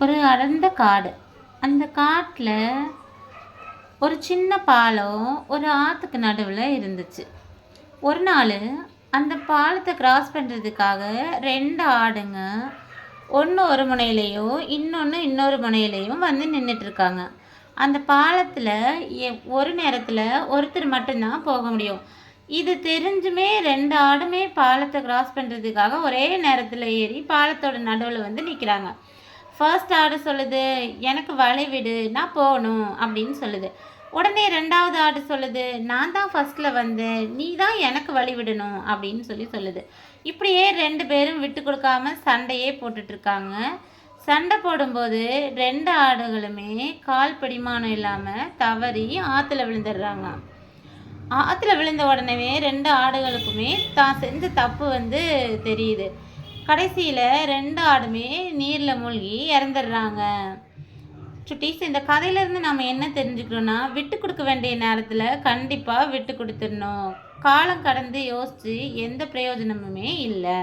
ஒரு அடர்ந்த காடு. அந்த காட்டில் ஒரு சின்ன பாலம் ஒரு ஆற்றுக்கு நடுவில் இருந்துச்சு. ஒரு நாள் அந்த பாலத்தை கிராஸ் பண்ணுறதுக்காக ரெண்டு ஆடுங்க ஒன்று ஒரு முனையிலையும் இன்னொரு முனையிலையும் வந்து நின்றுட்டுருக்காங்க. அந்த பாலத்தில் ஒரு நேரத்தில் ஒருத்தர் மட்டும்தான் போக முடியும். இது தெரிஞ்சுமே ரெண்டு ஆடுமே பாலத்தை கிராஸ் பண்ணுறதுக்காக ஒரே நேரத்தில் ஏறி பாலத்தோட நடுவில் வந்து நிற்கிறாங்க. ஃபர்ஸ்ட் ஆடு சொல்லுது, எனக்கு வழி விடு, நான் போகணும் அப்படின்னு சொல்லுது. உடனே ரெண்டாவது ஆடு சொல்லுது, நான் தான் ஃபர்ஸ்ட்ல வந்தேன், நீ தான் எனக்கு வழி விடணும் அப்படின்னு சொல்லுது. இப்படியே ரெண்டு பேரும் விட்டு கொடுக்காம சண்டையே போட்டுட்ருக்காங்க. சண்டை போடும்போது ரெண்டு ஆடுகளுமே கால் பிடிமானம் இல்லாமல் தவறி ஆற்றுல விழுந்துடுறாங்க. ஆற்றுல விழுந்த உடனே ரெண்டு ஆடுகளுக்குமே தான் செஞ்ச தப்பு வந்து தெரியுது. கடைசியில் ரெண்டு ஆடுமே நீரில் மூழ்கி இறந்துடுறாங்க. சுட்டீஸ், இந்த கதையிலேருந்து நம்ம என்ன தெரிஞ்சுக்கிறோன்னா, விட்டு கொடுக்க வேண்டிய நேரத்தில் கண்டிப்பாக விட்டு கொடுத்துடணும். காலம் கடந்து யோசித்து எந்த பிரயோஜனமுமே இல்லை.